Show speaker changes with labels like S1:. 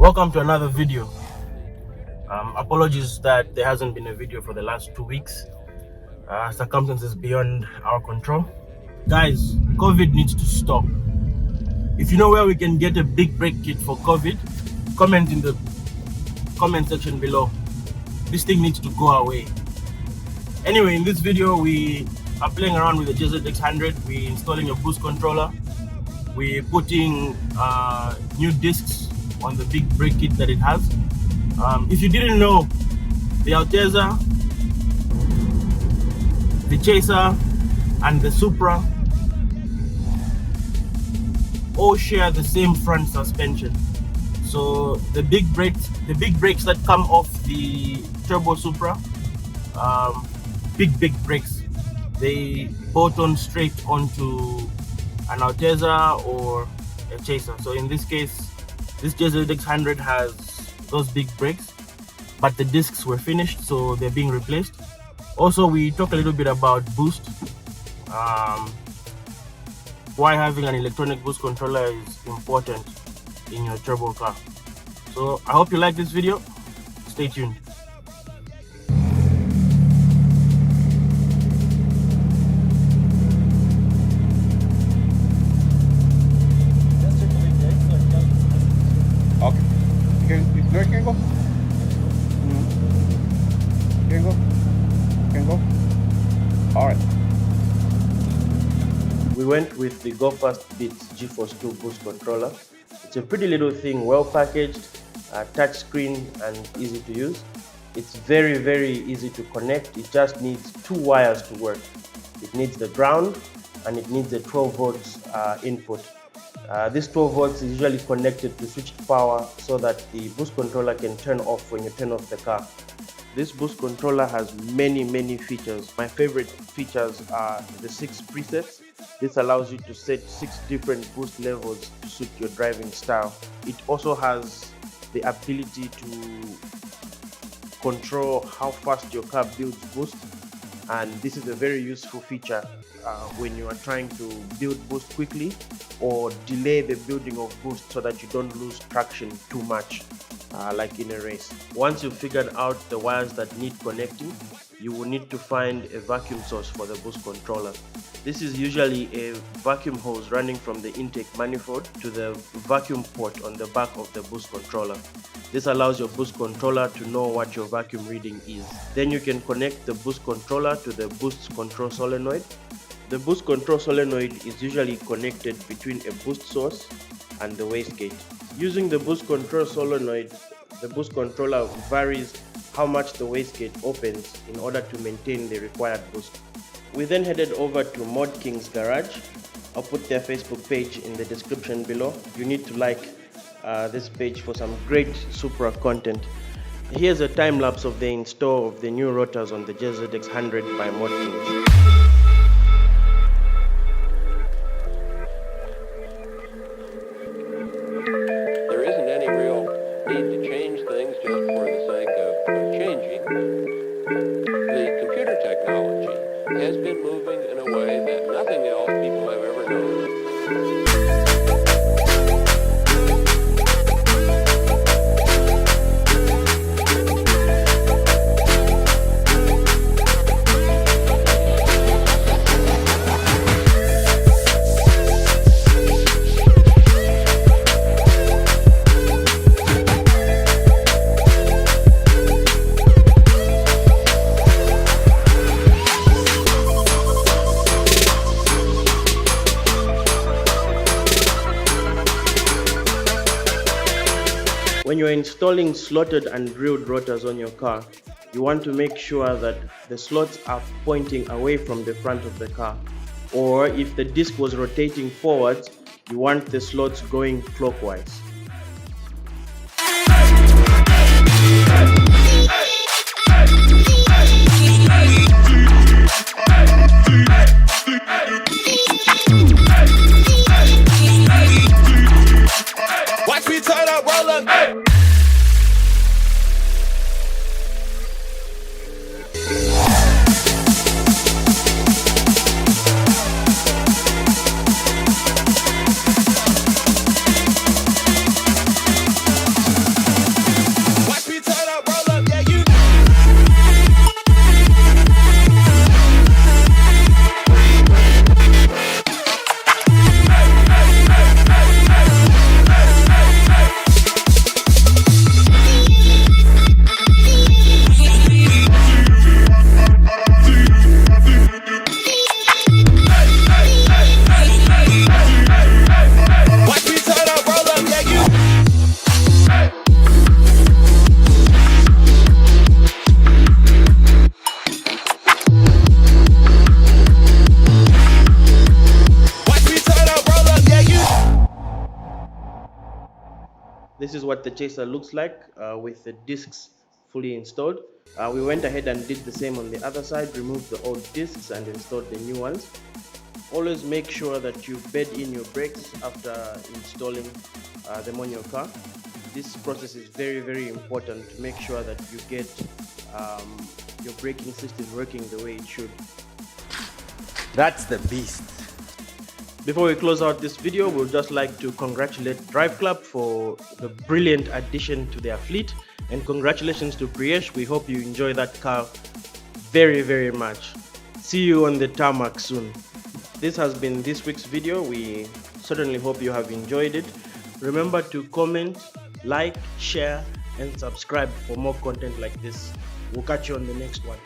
S1: Welcome to another video. Apologies that there hasn't been a video for the last 2 weeks. Circumstances beyond our control. Guys, COVID needs to stop. If you know where we can get a big brake kit for COVID, comment in the comment section below. This thing needs to go away. Anyway, in this video we are playing around with the JZX100. We're installing a boost controller. We're putting new discs on the big brake kit that it has. If you didn't know, the Alteza, the Chaser, and the Supra all share the same front suspension. So the big brakes that come off the Turbo Supra, big brakes, they bolt on straight onto an Alteza or a Chaser. So in this case, this JZX100 has those big brakes, but the discs were finished, so they're being replaced. Also, we talk a little bit about boost, why having an electronic boost controller is important in your turbo car. So I hope you like this video. Stay tuned.
S2: Okay. Can go? Can go? Alright.
S1: We went with the Go Fast Beats GeForce 2 boost controller. It's a pretty little thing, well packaged, touch screen and easy to use. It's very easy to connect. It just needs 2 wires to work. It needs the ground and it needs a 12 volts input. This 12 volts is usually connected to switched power so that the boost controller can turn off when you turn off the car. This boost controller has many features. My favorite features are the 6 presets. This allows you to set 6 different boost levels to suit your driving style. It also has the ability to control how fast your car builds boost, and this is a very useful feature when you are trying to build boost quickly or delay the building of boost so that you don't lose traction too much, like in a race. Once you've figured out the wires that need connecting, you will need to find a vacuum source for the boost controller. This is usually a vacuum hose running from the intake manifold to the vacuum port on the back of the boost controller. This allows your boost controller to know what your vacuum reading is. Then you can connect the boost controller to the boost control solenoid. The boost control solenoid is usually connected between a boost source and the wastegate. Using the boost control solenoid, the boost controller varies how much the wastegate opens in order to maintain the required boost. We then headed over to Mod King's garage. I'll put their Facebook page in the description below. You need to like this page for some great Supra content. Here's a time lapse of the install of the new rotors on the JZX100 by Mod Kings.
S3: There isn't any real need to change things just for the sake of changing. The computer technology has been moving in a way that nothing else people have ever known.
S1: When you are installing slotted and drilled rotors on your car, you want to make sure that the slots are pointing away from the front of the car. Or if the disc was rotating forwards, you want the slots going clockwise.
S4: Watch me turn up, roll up.
S1: This is what the chaser looks like with the discs fully installed. We went ahead and did the same on the other side, removed the old discs and installed the new ones. Always make sure that you bed in your brakes after installing them on your car. This process is very, very important to make sure that you get your braking system working the way it should.
S4: That's the beast.
S1: Before we close out this video, we'd just like to congratulate Drive Club for the brilliant addition to their fleet, and congratulations to Priyesh. We hope you enjoy that car very, very much. See you on the tarmac soon. This has been this week's video. We certainly hope you have enjoyed it. Remember to comment, like, share, and subscribe for more content like this. We'll catch you on the next one.